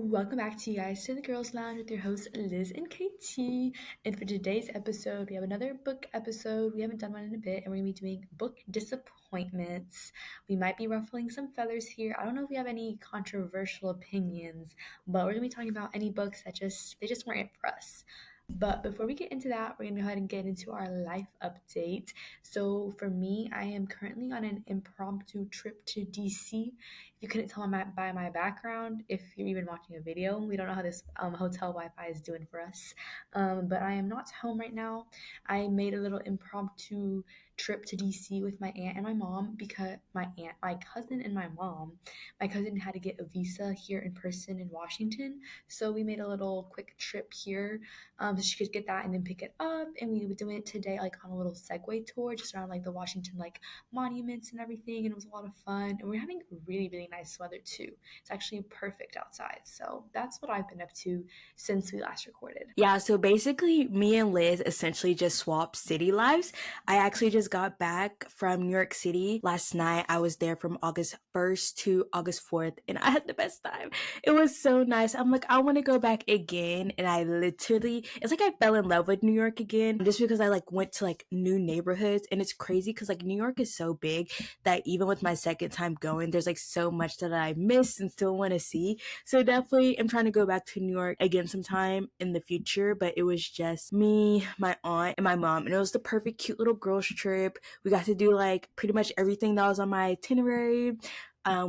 Welcome back to you guys to the Girls Lounge with your hosts Liz and KT. And for today's episode, we have another book episode. We haven't done one in a bit, and we're gonna be doing book disappointments. We might be ruffling some feathers here. I don't know if we have any controversial opinions, but we're gonna be talking about any books that they just weren't it for us. But before we get into that, we're going to go ahead and get into our life update. So for me, I am currently on an impromptu trip to DC. If you couldn't tell by my background, if you're even watching a video, we don't know how this hotel Wi-Fi is doing for us. But I am not home right now. I made a little impromptu trip to DC with my aunt and my mom because my cousin and my mom. My cousin had to get a visa here in person in Washington. So we made a little quick trip here so she could get that and then pick it up. And we were doing it today like on a little Segway tour just around like the Washington like monuments and everything. And it was a lot of fun. And we're having really, really nice weather too. It's actually perfect outside. So that's what I've been up to since we last recorded. Yeah, so basically me and Liz essentially just swapped city lives. I actually just got back from New York City last night. I was there from August 1st to August 4th and I had the best time. It was so nice. I'm like, I want to go back again. And I literally, it's like I fell in love with New York again just because I like went to like new neighborhoods. And it's crazy because like New York is so big that even with my second time going, there's like so much that I miss and still want to see. So definitely I'm trying to go back to New York again sometime in the future, but it was just me, my aunt, and my mom, and it was the perfect cute little girls trip. We got to do like pretty much everything that was on my itinerary.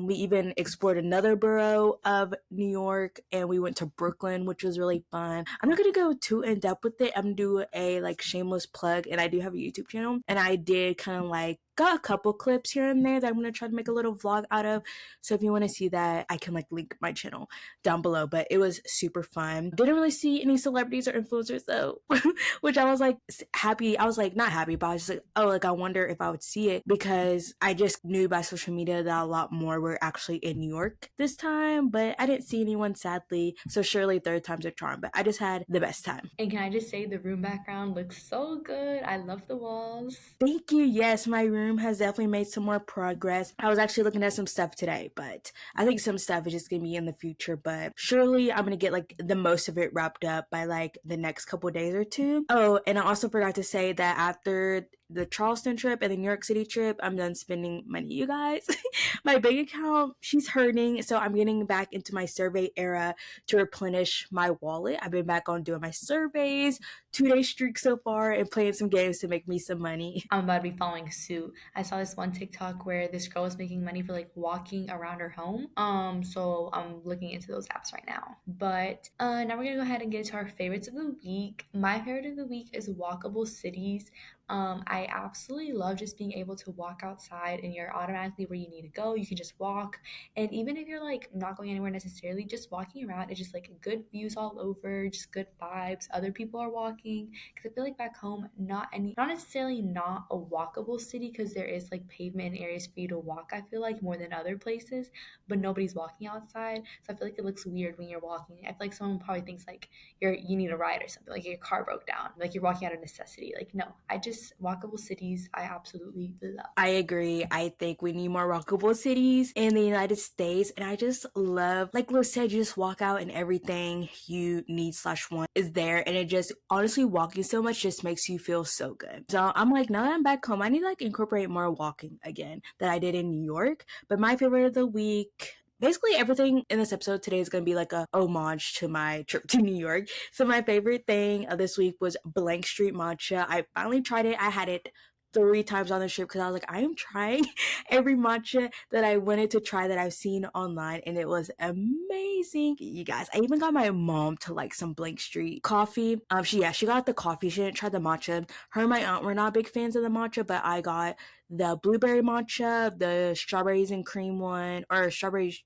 We even explored another borough of New York and we went to Brooklyn, which was really fun. I'm not going to go too in depth with it. I'm going to do a like shameless plug, and I do have a YouTube channel, and I did kind of like got a couple clips here and there that I'm going to try to make a little vlog out of. So if you want to see that, I can like link my channel down below, but it was super fun. Didn't really see any celebrities or influencers though, which I was like happy. I was like not happy, but I was just like, oh, like I wonder if I would see it because I just knew by social media that a lot more were actually in New York this time, but I didn't see anyone sadly. So surely third time's a charm, but I just had the best time. And can I just say the room background looks so good. I love the walls. Thank you. Yes, my room has definitely made some more progress. I was actually looking at some stuff today, but I think some stuff is just going to be in the future, but surely I'm going to get like the most of it wrapped up by like the next couple days or two. Oh, and I also forgot to say that after the Charleston trip and the New York City trip, I'm done spending money, you guys. My bank account, she's hurting, so I'm getting back into my survey era to replenish my wallet. I've been back on doing my surveys, 2-day streak so far, and playing some games to make me some money. I'm about to be following suit. I saw this one TikTok where this girl was making money for like walking around her home. So I'm looking into those apps right now. But now we're gonna go ahead and get to our favorites of the week. My favorite of the week is walkable cities. I absolutely love just being able to walk outside and you're automatically where you need to go. You can just walk. And even if you're like not going anywhere necessarily, just walking around, it's just like good views all over, just good vibes. Other people are walking. Because I feel like back home, not necessarily not a walkable city because there is like pavement and areas for you to walk, I feel like more than other places, but nobody's walking outside. So I feel like it looks weird when you're walking. I feel like someone probably thinks like you need a ride or something, like your car broke down, like you're walking out of necessity. Like no, walkable cities I absolutely love. I agree. I think we need more walkable cities in the United States. And I just love, like Liz said, you just walk out and everything you need/want is there. And it just, honestly, walking so much just makes you feel so good. So I'm like, now that I'm back home, I need to like incorporate more walking again that I did in New York. But my favorite of the week, basically everything in this episode today is going to be like a homage to my trip to New York. So my favorite thing of this week was Blank Street Matcha. I finally tried it. I had it 3 times on the trip because I was like, I am trying every matcha that I wanted to try that I've seen online, and it was amazing. You guys, I even got my mom to like some Blank Street coffee. She got the coffee. She didn't try the matcha. Her and my aunt were not big fans of the matcha, but I got the blueberry matcha, the strawberries and cream one, or strawberry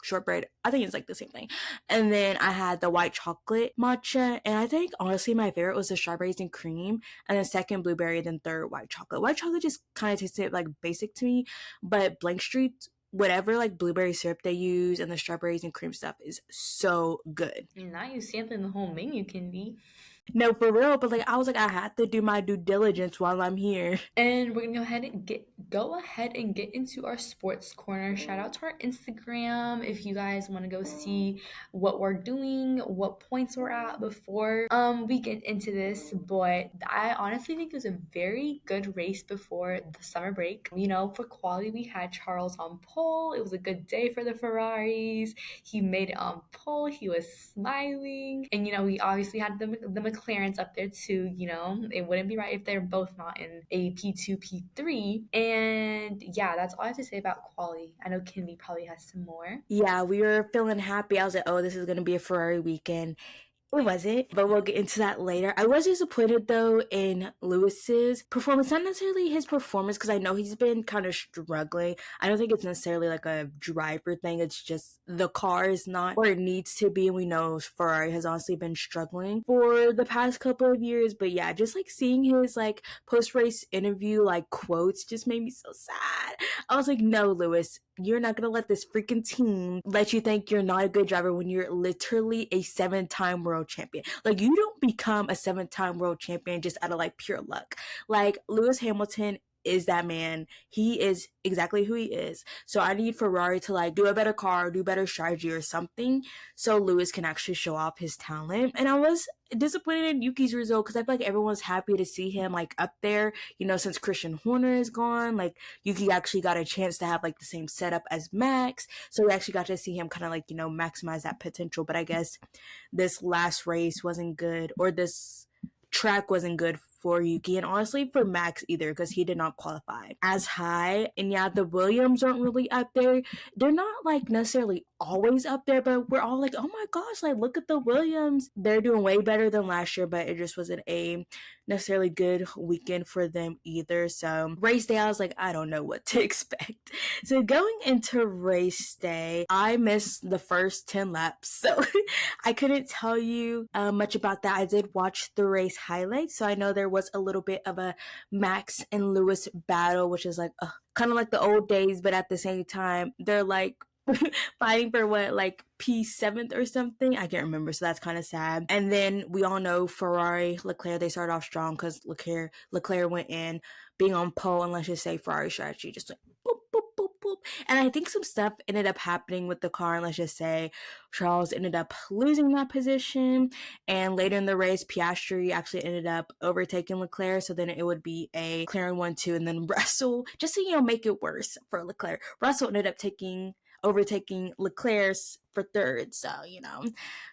shortbread. I think it's like the same thing. And then I had the white chocolate matcha. And I think honestly my favorite was the strawberries and cream. And then second blueberry, then third white chocolate. White chocolate just kind of tasted like basic to me. But Blank Street, whatever like blueberry syrup they use and the strawberries and cream stuff is so good. And now you sampling the whole menu, Kendi. No, for real. But like, I was like, I had to do my due diligence while I'm here. And we're gonna go ahead and get into our sports corner. Shout out to our Instagram if you guys want to go see what we're doing, what points we're at before we get into this. But I honestly think it was a very good race before the summer break. You know, for quality we had Charles on pole. It was a good day for the Ferraris. He made it on pole. He was smiling, and you know we obviously had the McLarens up there too. You know, it wouldn't be right if they're both not in a P2, P3. And yeah, that's all I have to say about quality. I know Kimmy probably has some more. Yeah, we were feeling happy. I was like, oh, this is going to be a Ferrari weekend. It wasn't, but we'll get into that later. I was disappointed though in Lewis's performance, not necessarily his performance, because I know he's been kind of struggling. I don't think it's necessarily like a driver thing. It's just the car is not where it needs to be. And we know Ferrari has honestly been struggling for the past couple of years. But yeah, just like seeing his like post race interview, like quotes just made me so sad. I was like, no, Lewis, you're not gonna let this freaking team let you think you're not a good driver when you're literally a 7-time world champion. Like, you don't become a 7-time world champion just out of like pure luck. Like, Lewis Hamilton is that man. He is exactly who he is. So I need Ferrari to like do a better car, do better strategy or something so Lewis can actually show off his talent. And I was disappointed in Yuki's result because I feel like everyone's happy to see him like up there, you know, since Christian Horner is gone. Like, Yuki actually got a chance to have like the same setup as Max. So we actually got to see him kind of like, you know, maximize that potential. But I guess this last race wasn't good, or this track wasn't good for Yuki, and honestly for Max either, because he did not qualify as high. And yeah, the Williams aren't really up there. They're not like necessarily always up there, but we're all like, oh my gosh, like look at the Williams. They're doing way better than last year, but it just wasn't a necessarily good weekend for them either. So race day, I was like, I don't know what to expect. So going into race day, I missed the first 10 laps. So I couldn't tell you much about that. I did watch the race highlights, so I know there was a little bit of a Max and Lewis battle, which is like kind of like the old days, but at the same time, they're like fighting for what, like P7th or something? I can't remember, so that's kind of sad. And then we all know Ferrari, Leclerc, they started off strong because Leclerc went in being on pole, and let's just say Ferrari strategy just went boop, boop, boop, boop. And I think some stuff ended up happening with the car, and let's just say Charles ended up losing that position. And later in the race, Piastri actually ended up overtaking Leclerc, so then it would be a McLaren 1-2, and then Russell, just to, you know, make it worse for Leclerc, Russell ended up overtaking Leclerc's for third. So, you know,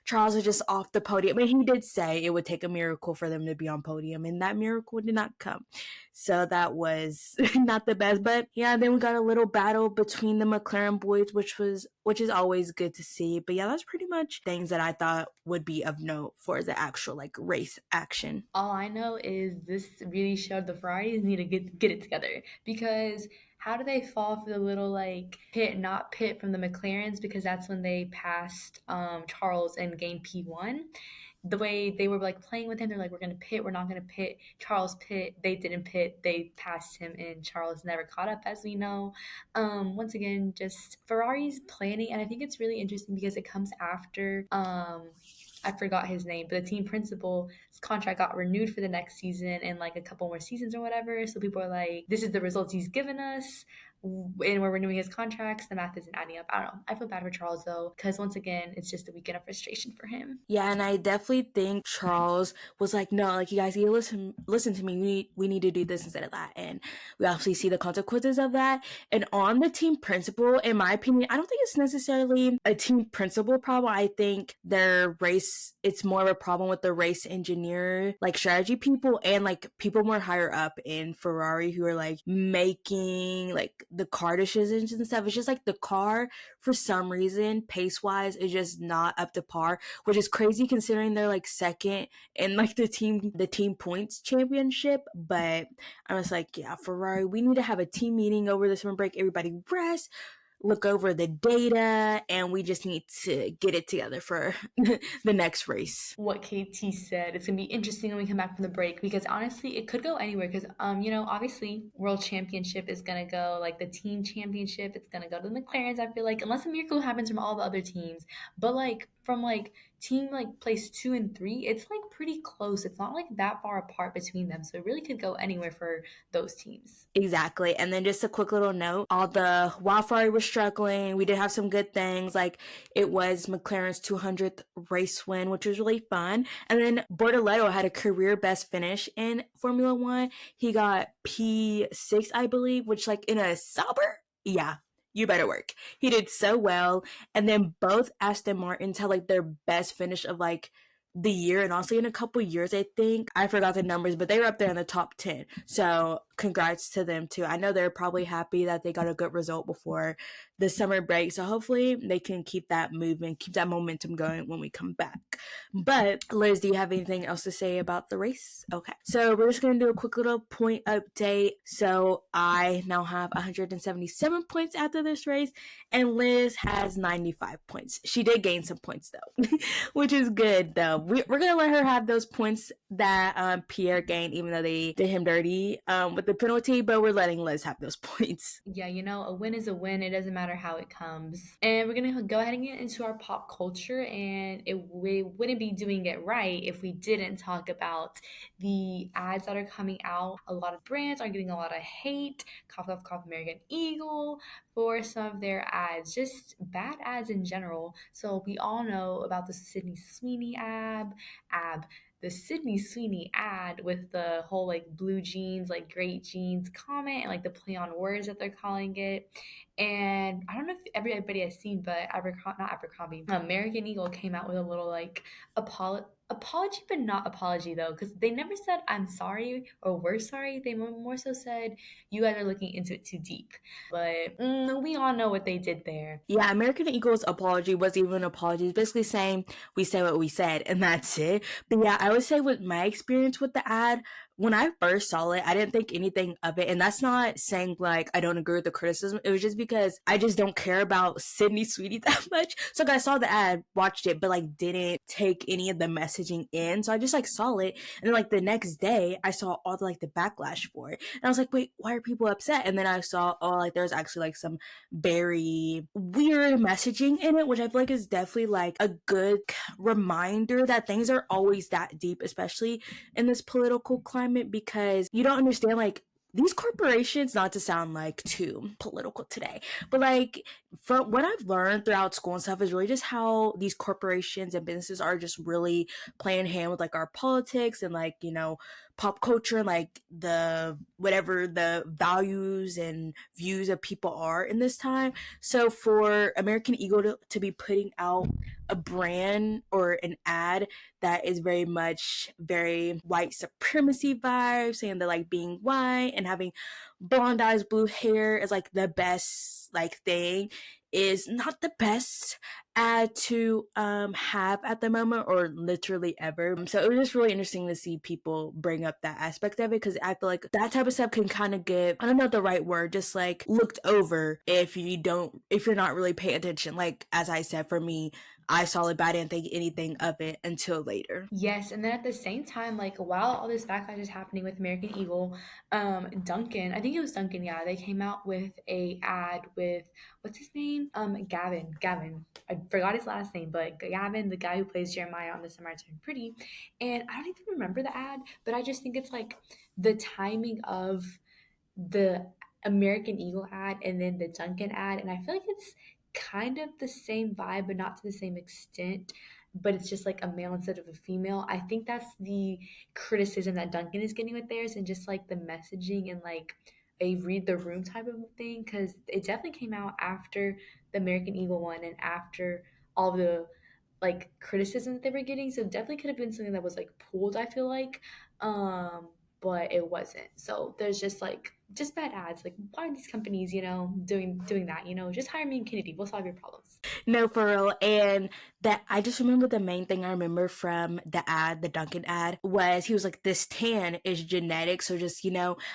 Charles was just off the podium. I mean, he did say it would take a miracle for them to be on podium, and that miracle did not come. So that was not the best. But yeah, then we got a little battle between the McLaren boys, which is always good to see. But yeah, that's pretty much things that I thought would be of note for the actual like race action. All I know is this really showed the Ferraris need to get it together, because how do they fall for the little like pit not pit from the McLarens, because that's when they passed Charles and gained P1. The way they were like playing with him, they're like, we're gonna pit, we're not gonna pit. Charles pit, they didn't pit, they passed him, and Charles never caught up, as we know. Once again, just Ferrari's planning, and I think it's really interesting because it comes after I forgot his name, but the team principal's contract got renewed for the next season and like a couple more seasons or whatever. So people are like, this is the results he's given us, and we're renewing his contracts. The math isn't adding up. I don't know. I feel bad for Charles though, because once again, it's just a weekend of frustration for him. Yeah, and I definitely think Charles was like, no, like you guys need to listen to me. We need to do this instead of that. And we obviously see the consequences of that. And on the team principal, in my opinion, I don't think it's necessarily a team principal problem. I think it's more of a problem with the race engineer, like strategy people, and like people more higher up in Ferrari who are like making like the car decisions and stuff. It's just like the car, for some reason, pace wise, is just not up to par, which is crazy considering they're like second in like the team points championship. But I was like, yeah, Ferrari, we need to have a team meeting over the summer break. Everybody rest, look over the data, and we just need to get it together for the next race. What KT said, it's gonna be interesting when we come back from the break, because honestly it could go anywhere, because you know, obviously world championship is gonna go, like the team championship, it's gonna go to the McLarens, I feel like, unless a miracle happens from all the other teams. But like from like team like place 2 and 3, it's like pretty close. It's not like that far apart between them. So it really could go anywhere for those teams. Exactly. And then just a quick little note, although Wildfire was struggling, we did have some good things. Like it was McLaren's 200th race win, which was really fun. And then Bortoleto had a career best finish in Formula One. He got P6, I believe, which like in a Sauber, yeah, you better work. He did so well. And then both Aston Martins had like their best finish of like the year, and also in a couple years, I think. I forgot the numbers, but they were up there in the top 10. So congrats to them too. I know they're probably happy that they got a good result before the summer break. So hopefully they can keep that moving, keep that momentum going when we come back. But Liz, do you have anything else to say about the race? Okay. So we're just going to do a quick little point update. So I now have 177 points after this race, and Liz has 95 points. She did gain some points though, which is good though. We're going to let her have those points that Pierre gained, even though they did him dirty with the penalty, but we're letting Liz have those points. Yeah, a win is a win. It doesn't matter how it comes. And we're going to go ahead and get into our pop culture. And we wouldn't be doing it right if we didn't talk about the ads that are coming out. A lot of brands are getting a lot of hate. Cough, cough, cough, American Eagle for some of their ads. Just bad ads in general. So we all know about the Sydney Sweeney the Sydney Sweeney ad with the whole like blue jeans, like great jeans comment, and like the play on words that they're calling it. And I don't know if everybody has seen, but not Abercrombie, American Eagle came out with a little like apology, but not apology though, because they never said I'm sorry or we're sorry. They more so said you guys are looking into it too deep. But we all know what they did there. Yeah, American Eagle's apology wasn't even an apology. It's basically saying we said what we said, and that's it. But yeah, I would say with my experience with the ad, when I first saw it, I didn't think anything of it. And that's not saying like I don't agree with the criticism. It was just because I just don't care about Sydney Sweetie that much. So like, I saw the ad, watched it, but like didn't take any of the messaging in. So I just like saw it. And then like the next day, I saw all the like the backlash for it. And I was like, wait, why are people upset? And then I saw, oh, like there's actually like some very weird messaging in it, which I feel like is definitely like a good reminder that things are always that deep, especially in this political climate, because you don't understand like these corporations, not to sound like too political today, but like from what I've learned throughout school and stuff is really just how these corporations and businesses are just really playing hand with like our politics and like, pop culture and like the whatever the values and views of people are in this time. So for American Eagle to be putting out a brand or an ad that is very white supremacy vibes, saying that like being white and having blonde eyes, blue hair is like the best like thing, is not the best ad to have at the moment or literally ever. So it was just really interesting to see people bring up that aspect of it, because I feel like that type of stuff can kind of get, I don't know the right word, just like looked over if you're not really paying attention. Like as I said, for me, I saw it, but I didn't think anything of it until later. Yes, and then at the same time, like while all this backlash is happening with American Eagle, Duncan, I think it was Duncan, yeah, they came out with a ad with what's his name? Gavin. I forgot his last name, but Gavin, the guy who plays Jeremiah on The Summer I Turned Pretty. And I don't even remember the ad, but I just think it's like the timing of the American Eagle ad and then the Duncan ad, and I feel like it's kind of the same vibe, but not to the same extent. But it's just like a male instead of a female. I think that's the criticism that Duncan is getting with theirs, and just like the messaging and like a read the room type of thing, because it definitely came out after the American Eagle one and after all the like criticism that they were getting. So it definitely could have been something that was like pulled, I feel like. But it wasn't. So there's just bad ads. Like, why are these companies, doing that? Just hire me and Kennedy. We'll solve your problems. No, for real. And that I just remember the main thing I remember from the ad, the Duncan ad, was he was like, this tan is genetic. So just,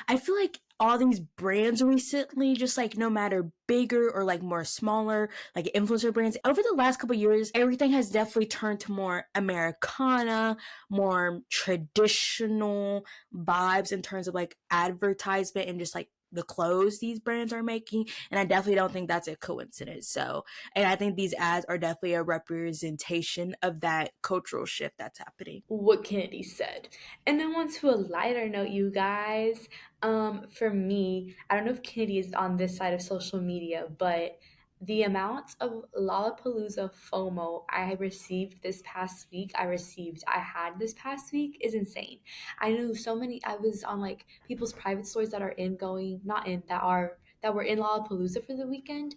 I feel like all these brands recently, just like no matter bigger or like more smaller, like influencer brands, over the last couple of years, everything has definitely turned to more Americana, more traditional vibes in terms of like advertisement and just like the clothes these brands are making, and I definitely don't think that's a coincidence. So, and I think these ads are definitely a representation of that cultural shift that's happening. What Kennedy said. And then on to a lighter note, you guys. For me, I don't know if Kennedy is on this side of social media, but the amount of Lollapalooza FOMO I had this past week is insane. I knew so many, I was on like people's private stories that are in going, not in, that were in Lollapalooza for the weekend.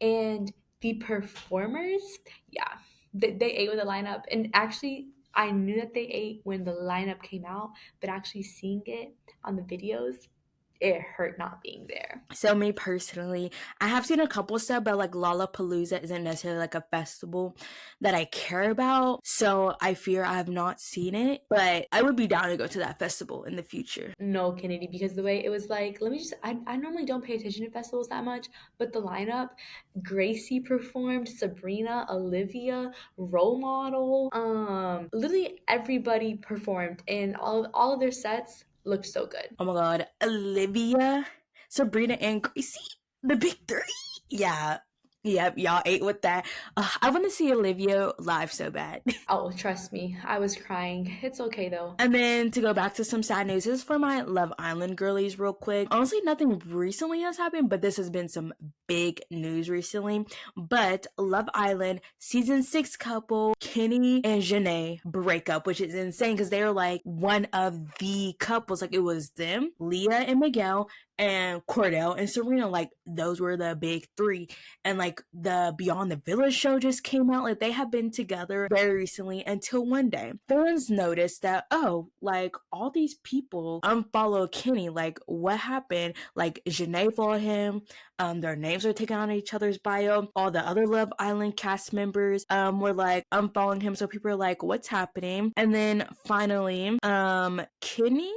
And the performers, yeah, they ate with the lineup. And actually, I knew that they ate when the lineup came out, but actually seeing it on the videos, it hurt not being there. So me personally, I have seen a couple stuff, but like Lollapalooza isn't necessarily like a festival that I care about. So I fear I have not seen it, but I would be down to go to that festival in the future. No, Kennedy, because the way it was like, let me just, I normally don't pay attention to festivals that much, but the lineup, Gracie performed, Sabrina, Olivia, Role Model, literally everybody performed, and all of their sets looked so good. Oh my god, Olivia, Sabrina, and Gracie, the big three. Yeah. Yep, y'all ate with that. I want to see Olivia live so bad. Oh, trust me, I was crying. It's okay though. And then to go back to some sad news, this is for my Love Island girlies real quick. Honestly, nothing recently has happened, but this has been some big news recently. But Love Island season 6 couple Kenny and Janae break up, which is insane because they're like one of the couples. Like it was them, Leah and Miguel, and Cordell and Serena. Like those were the big three. And like the Beyond the Village show just came out. Like they have been together very recently until one day fans noticed that, oh, like all these people unfollow Kenny. Like what happened? Like Janae followed him. Their names are taken on each other's bio. All the other Love Island cast members were like unfollowing him. So people are like, what's happening? And then finally, Kenny,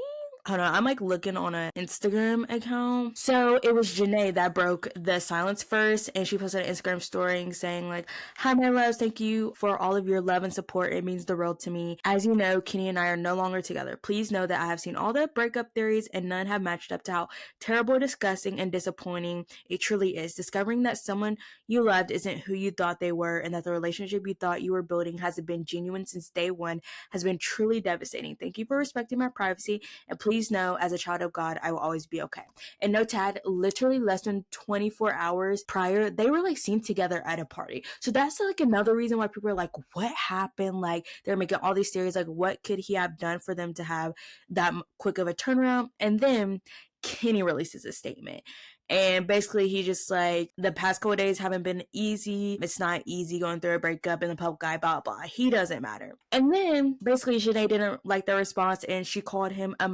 hold on, I'm like looking on an Instagram account. So it was Janae that broke the silence first, and she posted an Instagram story saying like, "Hi my loves, thank you for all of your love and support. It means the world to me. As you know, Kenny and I are no longer together. Please know that I have seen all the breakup theories and none have matched up to how terrible, disgusting, and disappointing it truly is. Discovering that someone you loved isn't who you thought they were, and that the relationship you thought you were building hasn't been genuine since day one has been truly devastating. Thank you for respecting my privacy, and please know, as a child of God, I will always be okay." And no tad, literally less than 24 hours prior, they were like seen together at a party. So that's like another reason why people are like, what happened? Like they're making all these theories, like what could he have done for them to have that quick of a turnaround? And then Kenny releases a statement. And basically, he just like, the past couple days haven't been easy. It's not easy going through a breakup in the public eye, blah, blah. He doesn't matter. And then basically, Janae didn't like the response and she called him a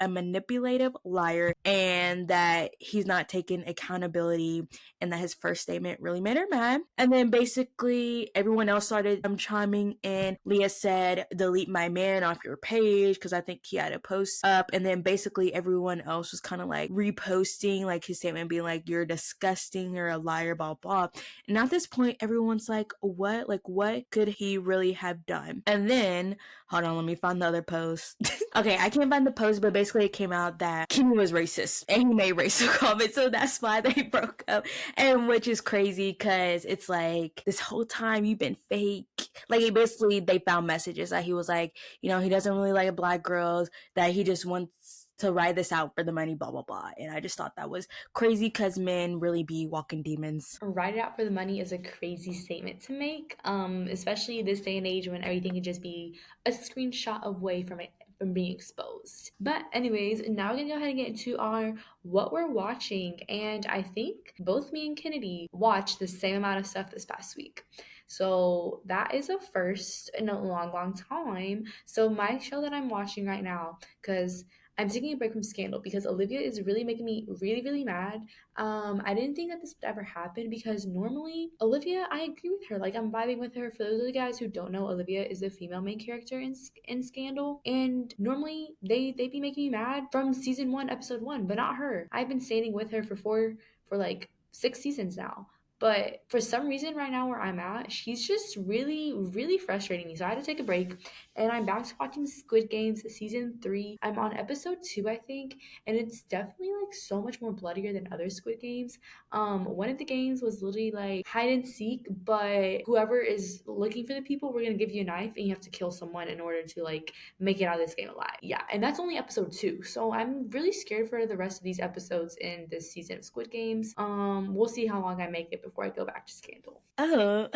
manipulative liar and that he's not taking accountability and that his first statement really made her mad. And then basically, everyone else started chiming in. Leah said, "Delete my man off your page," because I think he had a post up. And then basically, everyone else was kind of like reposting like his statement, being like, "You're disgusting, you're a liar, blah blah." And at this point, everyone's like, what? Like, what could he really have done? And then, hold on, let me find the other post. Okay, I can't find the post, but basically it came out that Kenny was racist and he made racist comments, so that's why they broke up. And which is crazy because it's like, this whole time you've been fake. Like, basically they found messages that he was like, you know, he doesn't really like black girls, that he just wants to ride this out for the money, blah blah blah. And I just thought that was crazy because men really be walking demons. Ride it out for the money is a crazy statement to make, especially this day and age when everything can just be a screenshot away from it from being exposed. But anyways, now we're gonna go ahead and get into our what we're watching, and I think both me and Kennedy watched the same amount of stuff this past week. So that is a first in a long, long time. So my show that I'm watching right now, because I'm taking a break from Scandal because Olivia is really making me really, really mad. I didn't think that this would ever happen because normally Olivia, I agree with her. Like I'm vibing with her. For those of the guys who don't know, Olivia is the female main character in Scandal, and normally they be making me mad from season 1, episode 1, but not her. I've been standing with her for like 6 seasons now. But for some reason, right now where I'm at, she's just really, really frustrating me. So I had to take a break, and I'm back to watching Squid Games season 3. I'm on episode 2, I think, and it's definitely like so much more bloodier than other Squid Games. One of the games was literally like hide and seek, but whoever is looking for the people, we're gonna give you a knife and you have to kill someone in order to like make it out of this game alive. Yeah, and that's only episode 2. So I'm really scared for the rest of these episodes in this season of Squid Games. We'll see how long I make it before I go back to Scandal. Oh.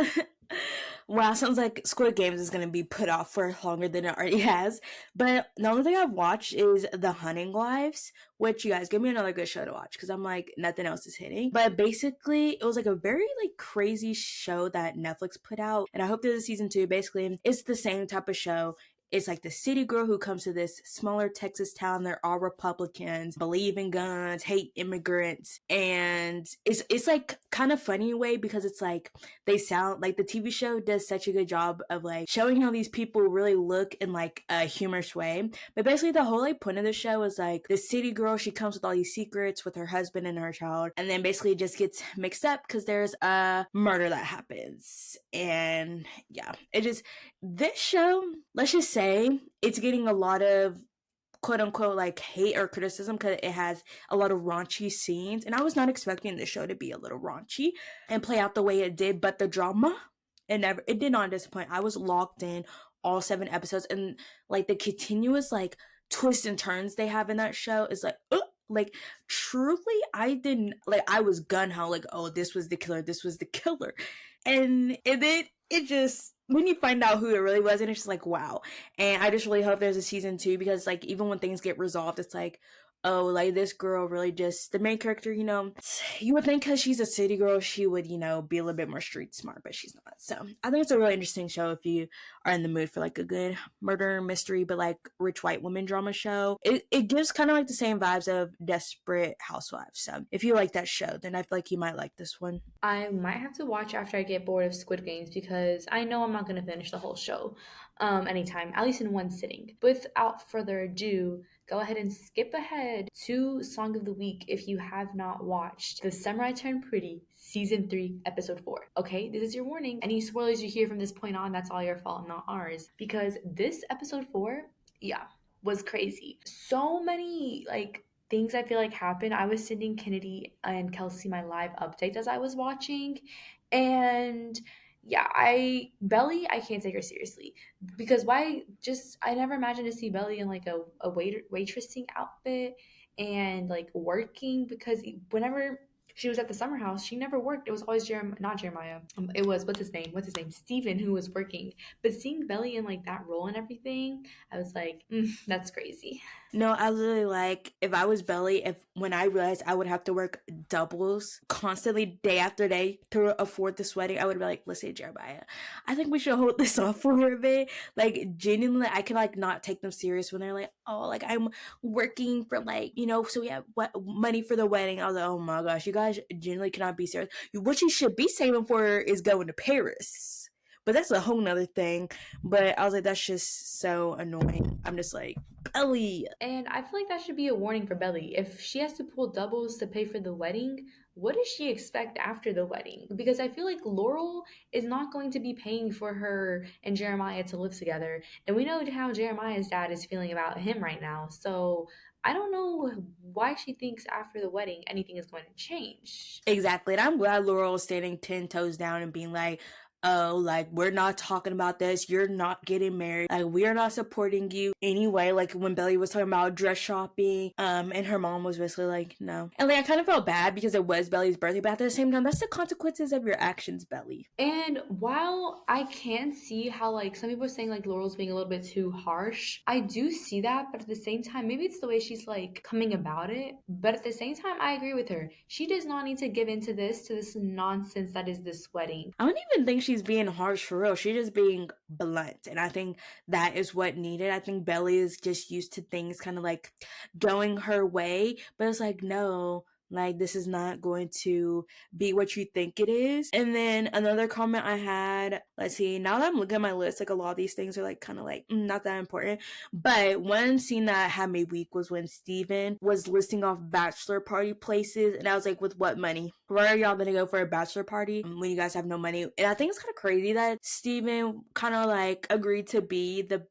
Wow, sounds like Squid Games is going to be put off for longer than it already has. But the only thing I've watched is The Hunting Wives, which you guys give me another good show to watch because I'm like, nothing else is hitting. But basically, it was like a very like crazy show that Netflix put out. And I hope there's a season 2. Basically, it's the same type of show. It's like the city girl who comes to this smaller Texas town. They're all Republicans, believe in guns, hate immigrants. And it's like kind of funny way because it's like they sound like the TV show does such a good job of like showing how these people really look in like a humorous way. But basically the whole like point of the show is like the city girl, she comes with all these secrets with her husband and her child, and then basically just gets mixed up because there's a murder that happens. And yeah, it just this show, let's just say it's getting a lot of quote unquote like hate or criticism because it has a lot of raunchy scenes, and I was not expecting the show to be a little raunchy and play out the way it did, but the drama, it did not disappoint. I was locked in all 7 episodes, and like the continuous like twists and turns they have in that show is like truly I didn't like, I was gun-ho like, oh, this was the killer, this was the killer. And it just, when you find out who it really was, and it's just like, wow. And I just really hope there's a season 2 because like even when things get resolved, it's like, oh, like this girl really just, the main character, you would think because she's a city girl, she would, be a little bit more street smart, but she's not. So I think it's a really interesting show if you are in the mood for like a good murder mystery, but like rich white woman drama show. It gives kind of like the same vibes of Desperate Housewives. So if you like that show, then I feel like you might like this one. I might have to watch after I get bored of Squid Games because I know I'm not going to finish the whole show anytime, at least in one sitting. Without further ado, go ahead and skip ahead to Song of the Week if you have not watched The Samurai Turned Pretty Season 3, Episode 4. Okay, this is your warning. Any spoilers you hear from this point on, that's all your fault, not ours. Because this Episode 4, yeah, was crazy. So many, like, things I feel like happened. I was sending Kennedy and Kelsey my live updates as I was watching. And yeah, I can't take her seriously because I never imagined to see Belly in like a waitressing outfit and like working because whenever she was at the summer house, she never worked. It was always not Jeremiah. It was what's his name, Steven, who was working. But seeing Belly in like that role and everything, I was like, that's crazy. No, I literally like, if I was Belly, if when I realized I would have to work doubles constantly day after day to afford this wedding, I would be like, listen, Jeremiah, I think we should hold this off for a bit. Like genuinely, I can like not take them serious when they're like, oh, like I'm working for like, so we have what money for the wedding. I was like, oh my gosh, you guys genuinely cannot be serious. What you should be saving for is going to Paris. But that's a whole nother thing. But I was like, that's just so annoying. I'm just like, Belly. And I feel like that should be a warning for Belly. If she has to pull doubles to pay for the wedding, what does she expect after the wedding? Because I feel like Laurel is not going to be paying for her and Jeremiah to live together. And we know how Jeremiah's dad is feeling about him right now. So I don't know why she thinks after the wedding anything is going to change. Exactly. And I'm glad Laurel is standing 10 toes down and being like, oh, like, we're not talking about this. You're not getting married. Like, we are not supporting you anyway. Like, when Belly was talking about dress shopping, and her mom was basically like, no. And, like, I kind of felt bad because it was Belly's birthday, but at the same time, that's the consequences of your actions, Belly. And while I can see how, like, some people are saying, like, Laurel's being a little bit too harsh, I do see that, but at the same time, maybe it's the way she's, like, coming about it. But at the same time, I agree with her. She does not need to give into to this nonsense that is this wedding. I don't even think she's being harsh for real. She's just being blunt. And I think that is what needed. I think Belly is just used to things kind of like going her way. But it's like, no, Like, this is not going to be what you think it is. And then another comment I had, let's see, now that I'm looking at my list, like a lot of these things are like kind of like not that important. But one scene that had me weak was when Steven was listing off bachelor party places, and I was like, with what money? Where are y'all gonna go for a bachelor party when you guys have no money? And I think it's kind of crazy that Steven kind of like agreed to be the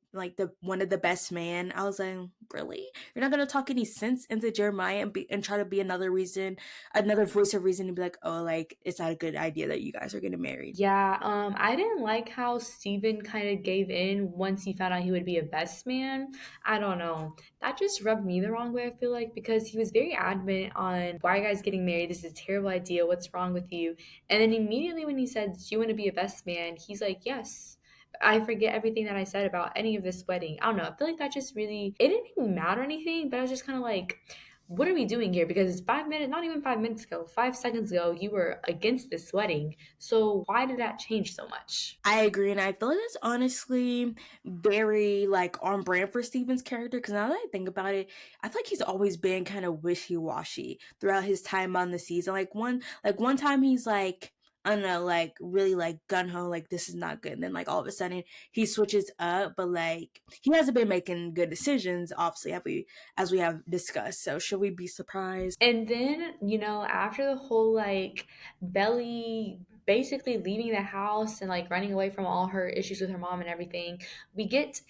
one of the best man. I was like, really? You're not gonna talk any sense into Jeremiah and try to be another voice of reason to be like, oh, like it's not a good idea that you guys are getting married. Yeah, I didn't like how Steven kind of gave in once he found out he would be a best man. I don't know. That just rubbed me the wrong way, I feel like, because he was very adamant on why are you guys getting married? This is a terrible idea. What's wrong with you? And then immediately when he said, do you want to be a best man? He's like, yes. I forget everything that I said about any of this wedding. I don't know. I feel like that just really, it didn't even matter anything, but I was just kind of like, what are we doing here? Because 5 minutes, not even 5 minutes ago, 5 seconds ago, you were against this wedding. So why did that change so much? I agree, and I feel like that's honestly very like on brand for Steven's character. Because now that I think about it, I feel like he's always been kind of wishy washy throughout his time on the season. Like one time he's like, I don't know, like really like gun ho, like this is not good. And then like all of a sudden he switches up, but like he hasn't been making good decisions, obviously, as we have discussed. So should we be surprised? And then, after the whole like Belly basically leaving the house and like running away from all her issues with her mom and everything, we get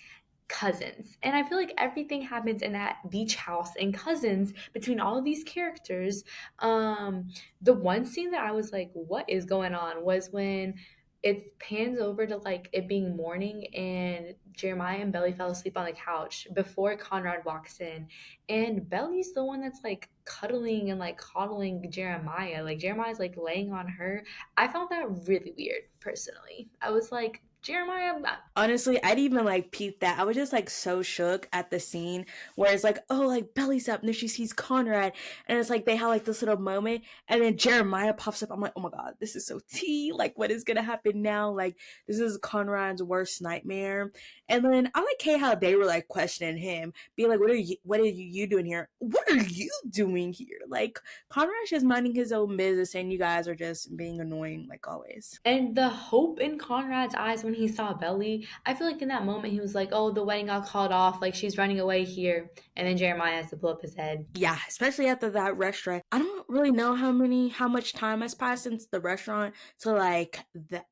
Cousins. And I feel like everything happens in that beach house and Cousins between all of these characters. The one scene that I was like, what is going on was when it pans over to like it being morning and Jeremiah and Belly fell asleep on the couch before Conrad walks in. And Belly's the one that's like cuddling and like coddling Jeremiah. Like Jeremiah's like laying on her. I found that really weird personally. I was like, Jeremiah, Honestly, I'd even like peep that. I was just like so shook at the scene where it's like, oh, like Belly's up, and then she sees Conrad, and it's like they have like this little moment, and then Jeremiah pops up. I'm like, oh my god, this is so tea. Like, what is gonna happen now? Like, this is Conrad's worst nightmare. And then I like how they were like questioning him, being like, what are you doing here? What are you doing here? Like, Conrad's just minding his own business, and you guys are just being annoying like always. and the hope in Conrad's eyes when he saw Belly, I feel like in that moment he was like, oh, the wedding got called off. Like she's running away here. And then Jeremiah has to blow up his head. Yeah, especially after that restaurant. I don't really know how much time has passed since the restaurant to like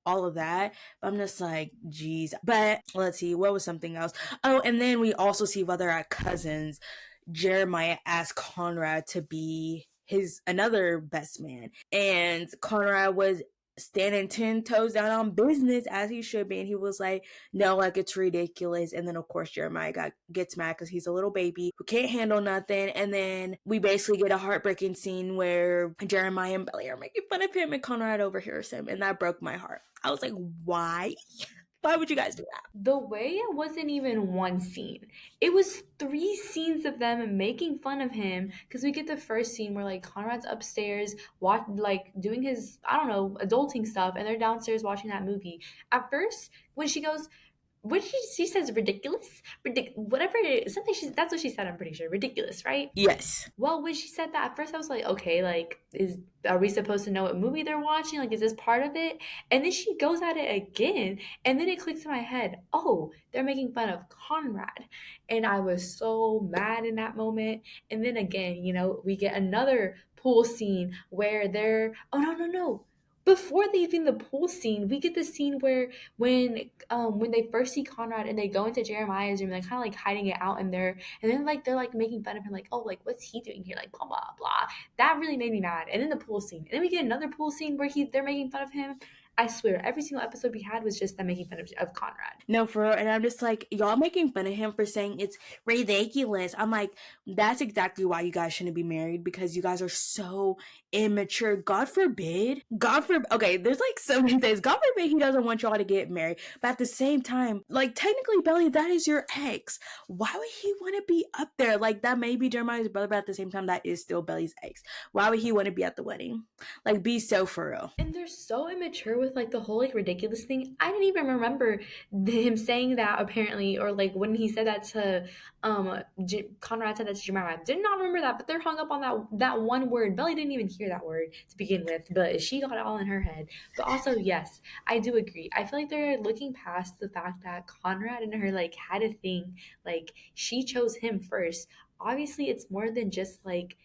all of that. But I'm just like, geez. But let's see, what was something else? Oh, and then we also see whether our cousins, Jeremiah asked Conrad to be his another best man, and Conrad was standing 10 toes down on business as he should be, and he was like, no, like it's ridiculous. And then of course Jeremiah gets mad because he's a little baby who can't handle nothing. And then we basically get a heartbreaking scene where Jeremiah and Belly are making fun of him, and Conrad overhears him, and that broke my heart. I was like, why would you guys do that? The way it wasn't even one scene, it was 3 scenes of them making fun of him. Because we get the first scene where like Conrad's upstairs, like doing his, I don't know, adulting stuff, and they're downstairs watching that movie. At first, when she goes, what she says ridiculous, whatever it is, something that's what she said. I'm pretty sure ridiculous, right? Yes. Well, when she said that, at first I was like, okay, like, are we supposed to know what movie they're watching? Like, is this part of it? And then she goes at it again, and then it clicks in my head, oh, they're making fun of Conrad. And I was so mad in that moment. And then again, we get another pool scene where oh, no, no, no. Before they even the pool scene, we get the scene where when they first see Conrad and they go into Jeremiah's room, they're kind of like hiding it out in there, and then like they're like making fun of him, like, oh, like what's he doing here, like blah blah blah. That really made me mad. And then the pool scene, and then we get another pool scene where they're making fun of him. I swear, every single episode we had was just them making fun of Conrad. No, for real. And I'm just like, y'all making fun of him for saying it's ridiculous. I'm like, that's exactly why you guys shouldn't be married, because you guys are so immature. God forbid. Okay, there's like so many things. God forbid he doesn't want y'all to get married. But at the same time, like technically, Belly, that is your ex. Why would he want to be up there? Like that may be Jeremiah's brother, but at the same time, that is still Belly's ex. Why would he want to be at the wedding? Like, be so for real. And they're so immature with with like the whole like ridiculous thing, I didn't even remember him saying that apparently, or like when he said that to Conrad said that to Jemima. Did not remember that, but they're hung up on that one word. Belly didn't even hear that word to begin with, but she got it all in her head. But also, yes, I do agree. I feel like they're looking past the fact that Conrad and her like had a thing. Like she chose him first. Obviously, it's more than just like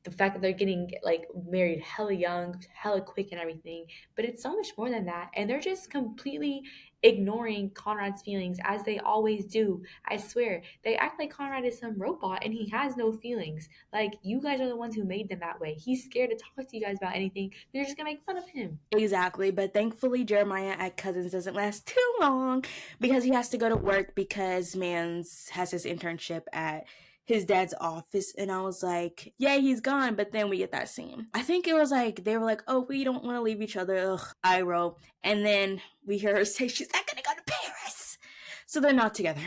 the fact that they're getting like married hella young, hella quick and everything. But it's so much more than that. And they're just completely ignoring Conrad's feelings as they always do. I swear. They act like Conrad is some robot and he has no feelings. Like you guys are the ones who made them that way. He's scared to talk to you guys about anything. You're just gonna make fun of him. Exactly, but thankfully Jeremiah at Cousins doesn't last too long because he has to go to work because Mans has his internship at his dad's office, and I was like, yeah, he's gone, but then we get that scene. I think it was like, they were like, oh, we don't want to leave each other, ugh, I wrote, and then we hear her say she's not gonna go to Paris. So they're not together.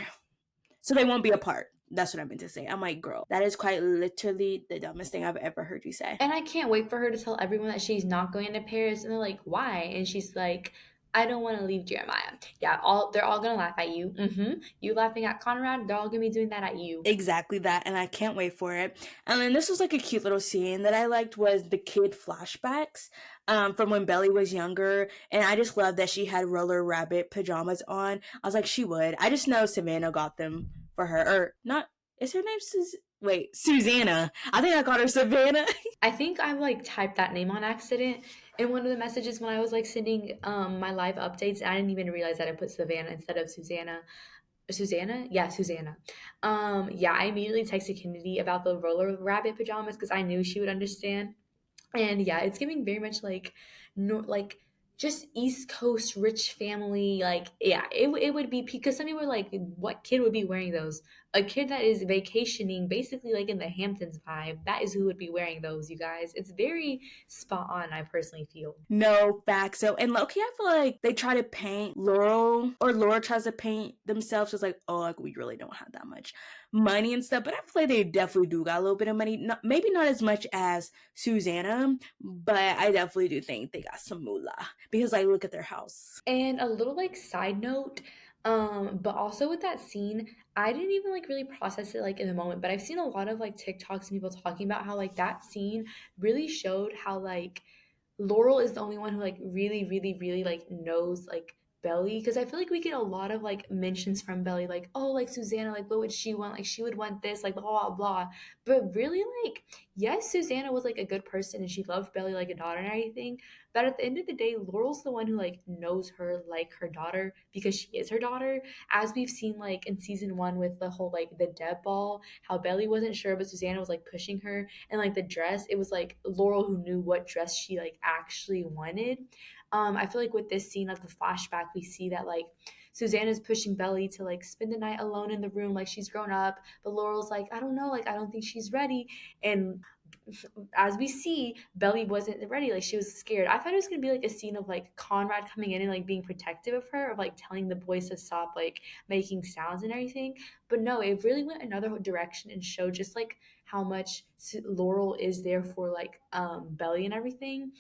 So they won't be apart. That's what I meant to say. I'm like, girl, that is quite literally the dumbest thing I've ever heard you say. And I can't wait for her to tell everyone that she's not going to Paris. And they're like, why? And she's like, I don't want to leave Jeremiah. Yeah, they're all gonna laugh at you. You laughing at Conrad, they're all gonna be doing that at you. Exactly that, and I can't wait for it. And then this was like a cute little scene that I liked was the kid flashbacks from when Belly was younger, and I just love that she had roller rabbit pajamas on. I was like, she would. I just know Savannah got them for her, or not. Is her name Susanna? I think I called her Savannah. I think I like typed that name on accident in one of the messages when I was like sending my live updates. I didn't even realize that I put Savannah instead of Susanna. Susanna? Yeah, Susanna. Yeah, I immediately texted Kennedy about the roller rabbit pajamas because I knew she would understand. And yeah, it's giving very much like no like just East Coast rich family. Like yeah, it would be because some people are like, what kid would be wearing those? A kid that is vacationing basically like in the Hamptons vibe. That is who would be wearing those, you guys. It's very spot on, I personally feel. No, facts. So, and Loki, I feel like they try to paint Laurel, or Laura tries to paint themselves as like, oh, like we really don't have that much money and stuff. But I feel like they definitely do got a little bit of money. Not, maybe not as much as Susanna, but I definitely do think they got some moolah because like look at their house. And a little like side note, but also with that scene, I didn't even like really process it like in the moment, but I've seen a lot of like TikToks and people talking about how like that scene really showed how like Laurel is the only one who like really, really, really like knows like Belly, because I feel like we get a lot of like mentions from Belly, like, oh, like Susanna, like what would she want? Like she would want this, like blah blah blah. But really, like, yes, Susanna was like a good person and she loved Belly like a daughter and everything. But at the end of the day, Laurel's the one who like knows her like her daughter because she is her daughter. As we've seen like in season one with the whole like the Deb ball, how Belly wasn't sure, but Susanna was like pushing her, and like the dress, it was like Laurel who knew what dress she like actually wanted. I feel like with this scene, like the flashback, we see that like Susanna's pushing Belly to like spend the night alone in the room, like she's grown up, but Laurel's like, I don't know, like I don't think she's ready. And as we see, Belly wasn't ready, like she was scared. I thought it was gonna be like a scene of like Conrad coming in and like being protective of her, of like telling the boys to stop like making sounds and everything. But no, it really went another direction and showed just like how much Laurel is there for like Belly and everything.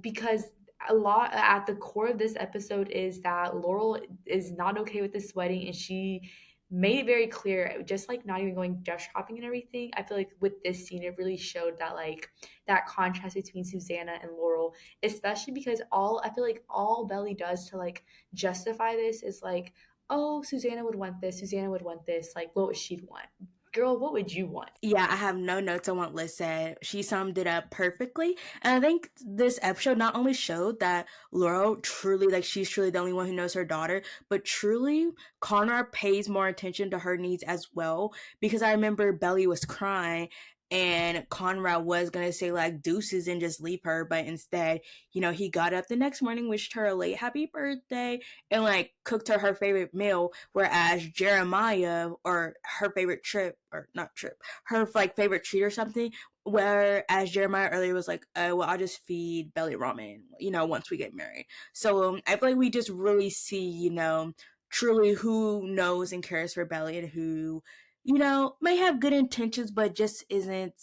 Because a lot at the core of this episode is that Laurel is not okay with this wedding, and she made it very clear, just like not even going dress shopping and everything. I feel like with this scene it really showed that like that contrast between Susanna and Laurel, especially because all I feel like all Belly does to like justify this is like, oh, Susanna would want this, Susanna would want this, like what would she want? Girl, what would you want? Yeah, I have no notes on what Liz said. She summed it up perfectly. And I think this episode not only showed that Laurel truly, like, she's truly the only one who knows her daughter, but truly, Conrad pays more attention to her needs as well. Because I remember Belly was crying and Conrad was going to say, like, deuces and just leave her. But instead, you know, he got up the next morning, wished her a late happy birthday, and, like, cooked her favorite meal. Whereas Jeremiah, or her favorite trip, or not trip, her like favorite treat or something. Whereas Jeremiah earlier was like, well, I'll just feed Belly ramen, you know, once we get married. So I feel like we just really see, you know, truly who knows and cares for Belly and who, you know, may have good intentions, but just isn't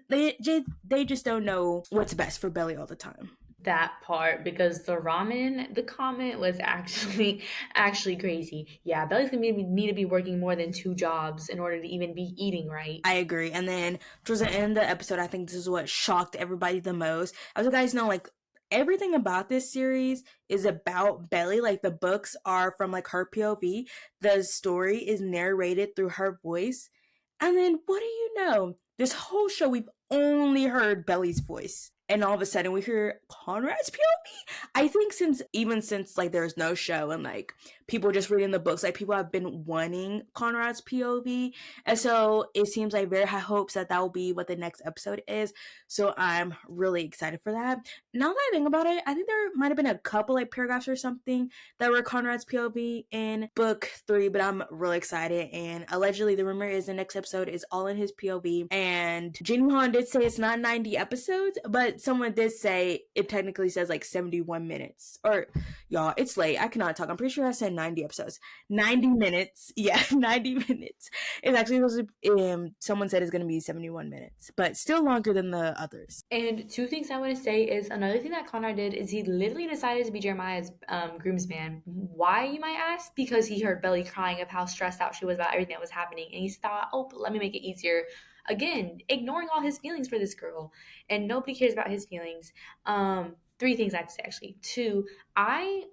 they just don't know what's best for Belly all the time. that part because the comment was actually crazy. Yeah, Belly's gonna need to be working more than 2 jobs in order to even be eating right. I agree. And then towards the end of the episode, I think this is what shocked everybody the most. As you guys know, like everything about this series is about Belly. Like the books are from like her POV. The story is narrated through her voice. And then what do you know? This whole show we've only heard Belly's voice. And all of a sudden we hear Conrad's POV. I think since like there's no show and like people just reading the books, like people have been wanting Conrad's POV. And so it seems like very high hopes that will be what the next episode is. So I'm really excited for that. Now that I think about it, I think there might have been a couple like paragraphs or something that were Conrad's POV in book 3, but I'm really excited. And allegedly the rumor is the next episode is all in his POV. And Jin Han did say it's not 90 episodes, but someone did say it technically says like 71 minutes. Or y'all, it's late. I cannot talk. I'm pretty sure I said 90 episodes. 90 minutes. Yeah, 90 minutes. It's actually supposed to, someone said it's going to be 71 minutes, but still longer than the others. And 2 things I want to say is another thing that Conrad did is he literally decided to be Jeremiah's groomsman. Why, you might ask? Because he heard Belly crying of how stressed out she was about everything that was happening. And he thought, oh, let me make it easier. Again, ignoring all his feelings for this girl. And nobody cares about his feelings. 3 things I have to say, actually. 2, I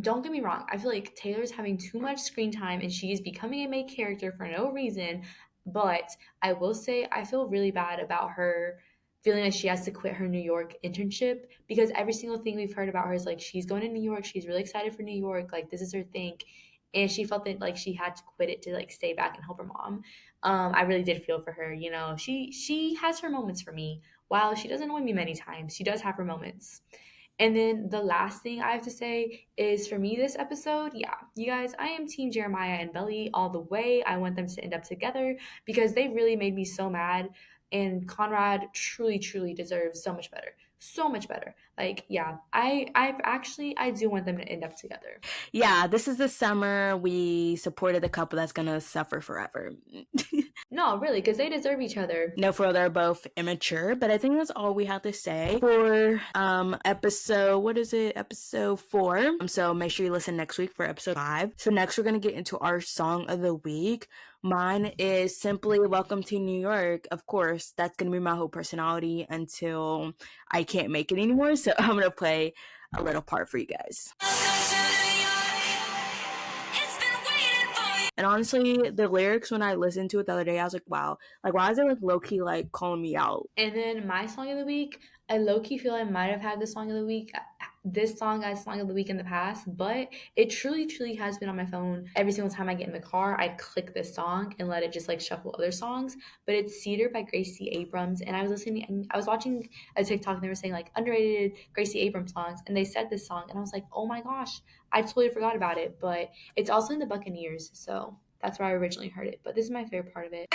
don't get me wrong. I feel like Taylor's having too much screen time and she is becoming a main character for no reason. But I will say, I feel really bad about her feeling like she has to quit her New York internship because every single thing we've heard about her is like she's going to New York. She's really excited for New York. Like, this is her thing. And she felt that like she had to quit it to like stay back and help her mom. I really did feel for her. You know, she has her moments for me. While she doesn't annoy me many times, she does have her moments. And then the last thing I have to say is for me this episode, yeah, you guys, I am Team Jeremiah and Belly all the way. I want them to end up together because they really made me so mad. And Conrad truly, truly deserves so much better. So much better. Like, yeah, I do want them to end up together. Yeah, this is the summer we supported the couple that's gonna suffer forever. No, really, because they deserve each other. No, for they're both immature, but I think that's all we have to say for episode, what is it, episode 4. So make sure you listen next week for episode 5. So next we're gonna get into our song of the week. Mine is simply Welcome to New York. Of course, that's gonna be my whole personality until I can't make it anymore. So I'm gonna play a little part for you guys. And honestly, the lyrics, when I listened to it the other day, I was like, wow, like, why is it like low-key like calling me out? And then my song of the week, I low-key feel I might have had the song of the week, this song as song of the week in the past, but it truly, truly has been on my phone. Every single time I get in the car, I click this song and let it just like shuffle other songs. But it's Cedar by Gracie Abrams. And I was watching a TikTok and they were saying like underrated Gracie Abrams songs. And they said this song and I was like, oh my gosh, I totally forgot about it. But it's also in the Buccaneers. So that's where I originally heard it. But this is my favorite part of it.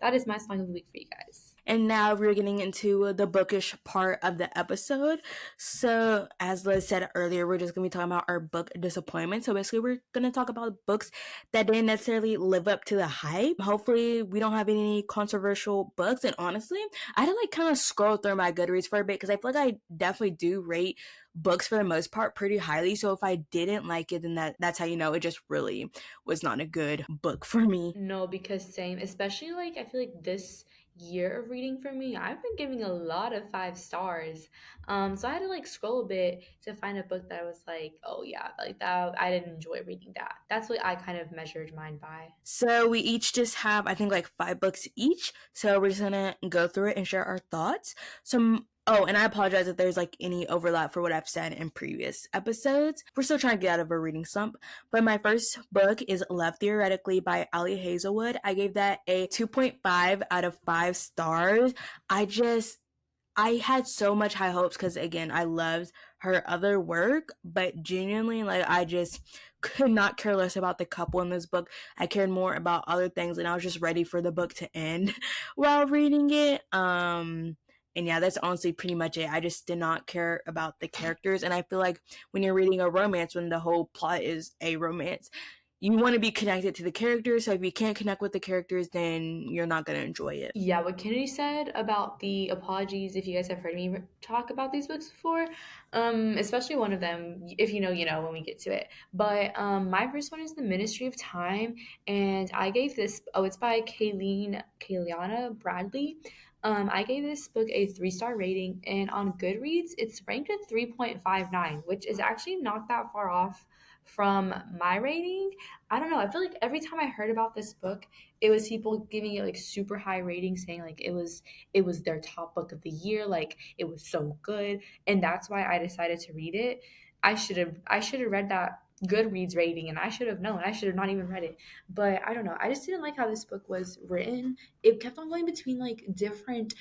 That is my song of the week for you guys. And now we're getting into the bookish part of the episode. So as Liz said earlier, we're just going to be talking about our book disappointment. So basically we're going to talk about books that didn't necessarily live up to the hype. Hopefully we don't have any controversial books. And honestly, I had to like kind of scroll through my Goodreads for a bit because I feel like I definitely do rate books for the most part pretty highly. So if I didn't like it, then that's how you know it just really was not a good book for me. No, because same, especially like I feel like this year of reading for me, I've been giving a lot of 5 stars. So I had to like scroll a bit to find a book that I was like, oh yeah, like that I didn't enjoy reading that. That's what I kind of measured mine by. So we each just have, I think, like 5 books each. So we're just gonna go through it and share our thoughts. So oh, and I apologize if there's like any overlap for what I've said in previous episodes. We're still trying to get out of a reading slump. But my first book is Love Theoretically by Ali Hazelwood. I gave that a 2.5 out of 5 stars. I had so much high hopes because, again, I loved her other work, but genuinely, like, I just could not care less about the couple in this book. I cared more about other things, and I was just ready for the book to end while reading it. And yeah, that's honestly pretty much it. I just did not care about the characters. And I feel like when you're reading a romance, when the whole plot is a romance, you want to be connected to the characters. So if you can't connect with the characters, then you're not going to enjoy it. Yeah, what Kennedy said about the apologies, if you guys have heard me talk about these books before, especially one of them, if you know, you know when we get to it. But my first one is The Ministry of Time, and I gave this, oh, it's by Kayliana Bradley. I gave this book a 3-star rating, and on Goodreads, it's ranked at 3.59, which is actually not that far off from my rating. I don't know. I feel like every time I heard about this book, it was people giving it like super high ratings, saying like it was their top book of the year, like it was so good, and that's why I decided to read it. I should have read that Goodreads rating, and I should have known. I should have not even read it. But I don't know. I just didn't like how this book was written. It kept on going between like different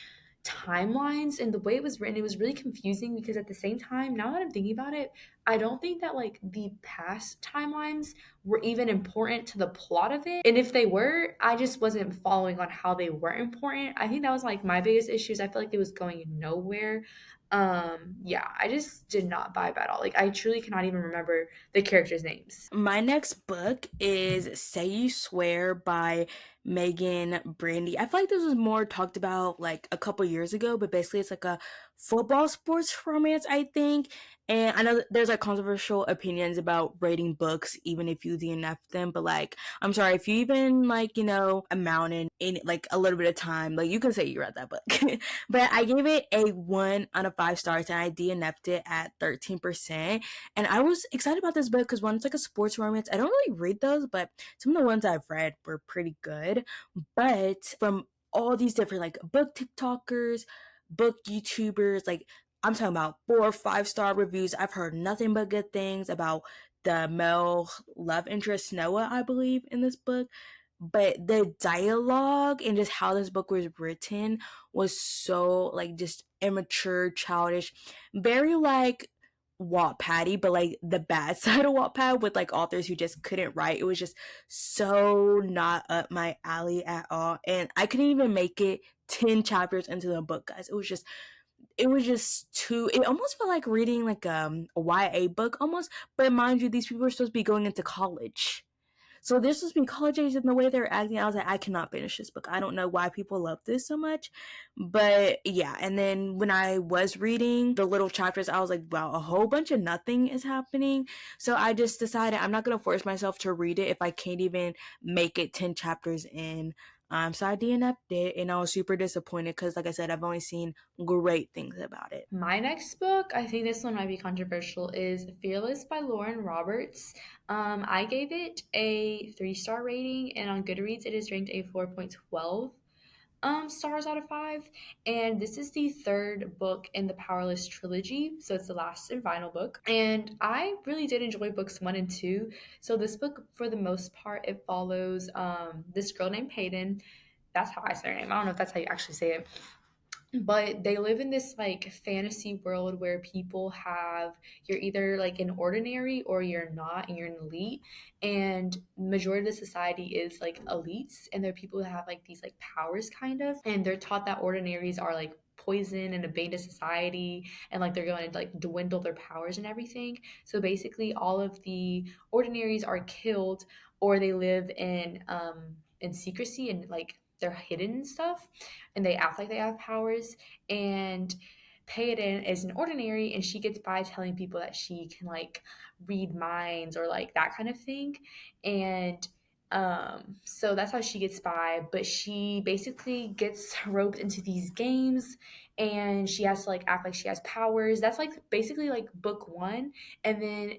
timelines, and the way it was written, it was really confusing because at the same time, now that I'm thinking about it, I don't think that like the past timelines were even important to the plot of it. And if they were, I just wasn't following on how they were important. I think that was like my biggest issues. I feel like it was going nowhere. Yeah, I just did not vibe at all. Like I truly cannot even remember the characters' names. My next book is Say You Swear by Megan Brandy. I feel like this was more talked about like a couple years ago, but basically it's like a football sports romance, I think. And I know that there's like controversial opinions about rating books, even if you DNF them. But like, I'm sorry, if you even like, amount in like a little bit of time, like you can say you read that book. But I gave it a 1 out of 5 stars and I DNF'd it at 13%. And I was excited about this book because one, it's like a sports romance. I don't really read those, but some of the ones I've read were pretty good. But from all these different like book TikTokers, book YouTubers, like I'm talking about 4 or 5 star reviews. I've heard nothing but good things about the male love interest Noah, I believe, in this book. But the dialogue and just how this book was written was so like just immature, childish, very like Wattpaddy, but like the bad side of Wattpad with like authors who just couldn't write. It was just so not up my alley at all. And I couldn't even make it 10 chapters into the book, guys. It was just too, it almost felt like reading like a YA book almost. But mind you, these people are supposed to be going into college. So this was me college age and the way they're acting. I was like, I cannot finish this book. I don't know why people love this so much. But yeah, and then when I was reading the little chapters, I was like, wow, a whole bunch of nothing is happening. So I just decided I'm not going to force myself to read it if I can't even make it 10 chapters in. So I DNF'd it and I was super disappointed because, like I said, I've only seen great things about it. My next book, I think this one might be controversial, is Fearless by Lauren Roberts. I gave it a 3-star rating, and on Goodreads, it is ranked a 4.12 stars out of 5. And this is the third book in the Powerless trilogy, so it's the last and final book. And I really did enjoy books 1 and 2. So this book, for the most part, it follows this girl named Peyton. That's how I say her name. I don't know if that's how you actually say it, but they live in this like fantasy world where people have, you're either like an ordinary or you're not, and you're an elite, and majority of the society is like elites, and there are people who have like these like powers kind of, and they're taught that ordinaries are like poison and a bane to society, and like they're going to like dwindle their powers and everything. So basically all of the ordinaries are killed, or they live in secrecy, and like they're hidden and stuff, and they act like they have powers. And Peyton is an ordinary, and she gets by telling people that she can like read minds or like that kind of thing. And so that's how she gets by, but she basically gets roped into these games, and she has to like act like she has powers. That's like basically like book 1. And then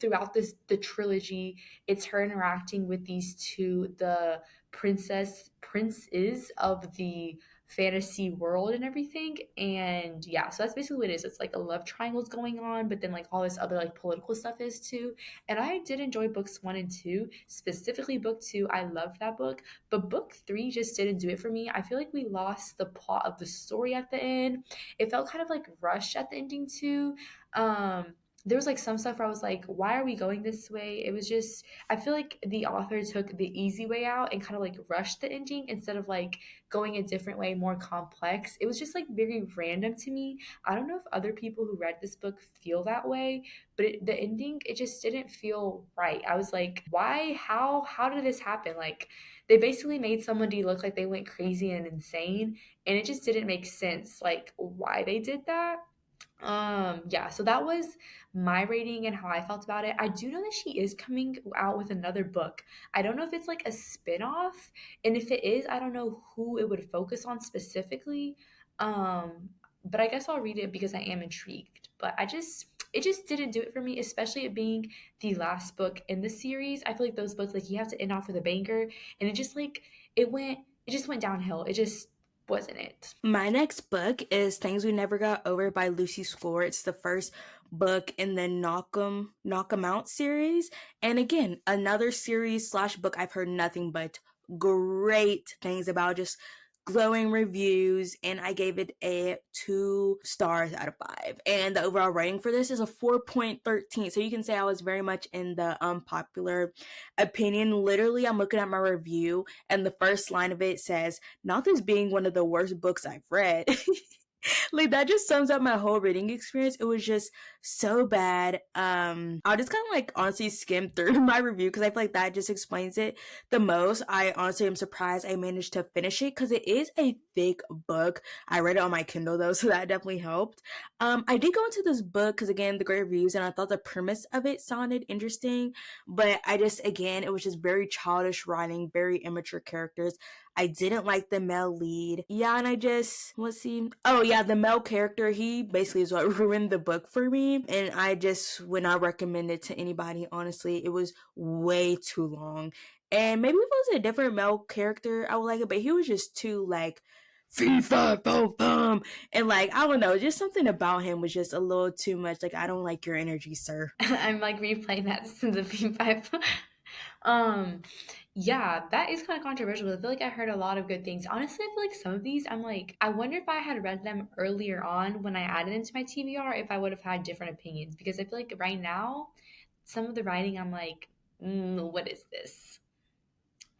throughout the trilogy, it's her interacting with these two, the princes of the fantasy world and everything. And yeah, so that's basically what it is. It's like a love triangle's going on, but then like all this other like political stuff is too. And I did enjoy books 1 and 2, specifically book 2. I loved that book, but book 3 just didn't do it for me. I feel like we lost the plot of the story at the end. It felt kind of like rushed at the ending too. there was like some stuff where I was like, why are we going this way? It was just, I feel like the author took the easy way out and kind of like rushed the ending instead of like going a different way, more complex. It was just like very random to me. I don't know if other people who read this book feel that way, but the ending, it just didn't feel right. I was like, why? How did this happen? Like, they basically made somebody look like they went crazy and insane, and it just didn't make sense, like why they did that. Yeah, so that was my rating and how I felt about it. I do know that she is coming out with another book. I don't know if it's like a spin-off, and if it is, I don't know who it would focus on specifically. But I guess I'll read it because I am intrigued. But it just didn't do it for me, especially it being the last book in the series. I feel like those books, like you have to end off with a banger, and it just like it just went downhill. It just wasn't it. My next book is Things We Never Got Over by Lucy Score. It's the first book in the Knock 'em Out series. And again, another series slash book I've heard nothing but great things about, just glowing reviews, and I gave it a 2 stars out of 5. And the overall rating for this is a 4.13. So you can say I was very much in the unpopular opinion. Literally, I'm looking at my review, and the first line of it says, "Not this being one of the worst books I've read." Like that just sums up my whole reading experience. It was just so bad. I'll just kind of like honestly skim through my review because I feel like that just explains it the most. I honestly am surprised I managed to finish it because it is a thick book. I read it on my Kindle though, so that definitely helped. I did go into this book because again, the great reviews, and I thought the premise of it sounded interesting, but I just again, it was just very childish writing, very immature characters. I didn't like the male lead. Yeah, and I just, let's see. Oh, yeah, the male character, he basically is what ruined the book for me. And I just would not recommend it to anybody, honestly. It was way too long. And maybe if it was a different male character, I would like it, but he was just too, like, fee fi fo fum, and like I don't know, just something about him was just a little too much. Like I don't like your energy, sir. I'm like replaying that since the P5. um, yeah, that is kind of controversial. I feel like I heard a lot of good things. Honestly, I feel like some of these, I'm like, I wonder if I had read them earlier on when I added into my TBR, if I would have had different opinions. Because I feel like right now, some of the writing, I'm like, what is this?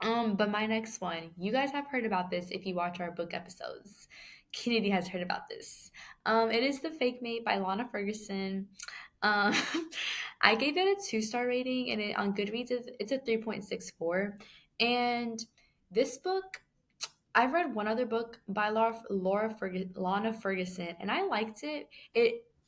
But my next one, you guys have heard about this if you watch our book episodes. Kennedy has heard about this. It is The Fake Mate by Lana Ferguson. Um, I gave it a 2 star rating, and on Goodreads, it's a 3.64. And this book, I've read one other book by Lana Ferguson, and I liked it.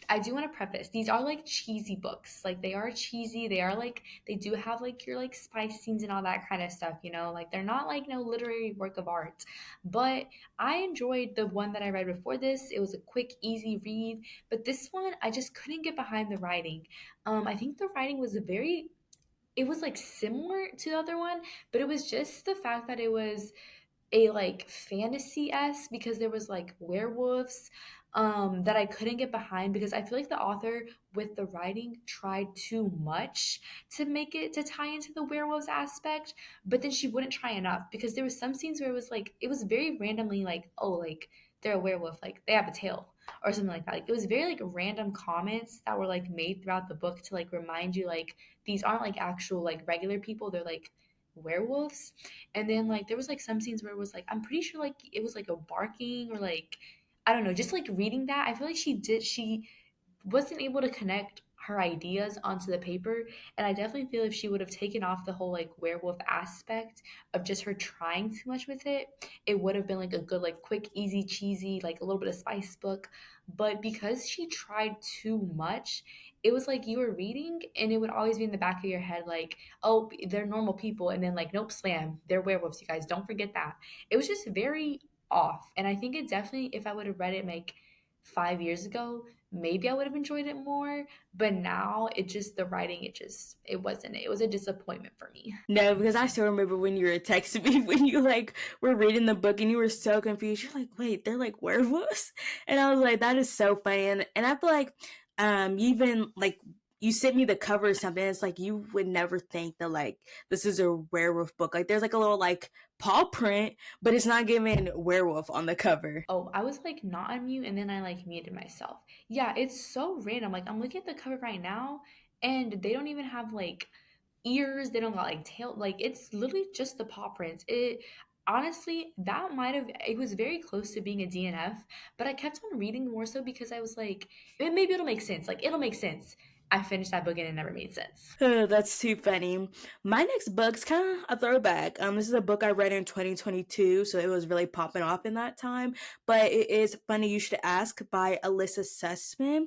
I do want to preface, these are like cheesy books. Like they are cheesy. They are like, they do have like your like spice scenes and all that kind of stuff, you know? Like they're not like no literary work of art. But I enjoyed the one that I read before this. It was a quick, easy read. But this one, I just couldn't get behind the writing. I think the writing was it was like similar to the other one, but it was just the fact that it was a like fantasy-esque, because there was like werewolves that I couldn't get behind, because I feel like the author with the writing tried too much to make it to tie into the werewolves aspect, but then she wouldn't try enough, because there was some scenes where it was like it was very randomly like, oh, like they're a werewolf, like they have a tail or something like that. Like it was very like random comments that were like made throughout the book to like remind you like these aren't like actual like regular people, they're like werewolves. And then like there was like some scenes where it was like I'm pretty sure like it was like a barking or like I don't know, just like reading that, I feel like she wasn't able to connect her ideas onto the paper. And I definitely feel if she would have taken off the whole like werewolf aspect of just her trying too much with it, it would have been like a good, like quick, easy, cheesy, like a little bit of spice book. But because she tried too much, it was like you were reading and it would always be in the back of your head, like, oh, they're normal people. And then, like, nope, slam, they're werewolves, you guys. Don't forget that. It was just very off. And I think it definitely, if I would have read it like 5 years ago, maybe I would have enjoyed it more. But now it just, the writing, it wasn't it. It was a disappointment for me. No, because I still remember when you were texting me when you like were reading the book and you were so confused. You're like, wait, they're like werewolves? And I was like, that is so funny. And I feel like even like you sent me the cover or something. It's like you would never think that like this is a werewolf book. Like there's like a little like paw print, but it's not giving werewolf on the cover. Oh, I was like not on mute and then I like muted myself. Yeah, it's so random. Like I'm looking at the cover right now and they don't even have like ears, they don't got like tail, like it's literally just the paw prints. It honestly, that might have, it was very close to being a DNF, but I kept on reading more so because I was like, maybe it'll make sense. Like it'll make sense. I finished that book and it never made sense. That's too funny. My next book's kind of a throwback. This is a book I read in 2022, so it was really popping off in that time. But it is Funny You Should Ask by Alyssa Sussman.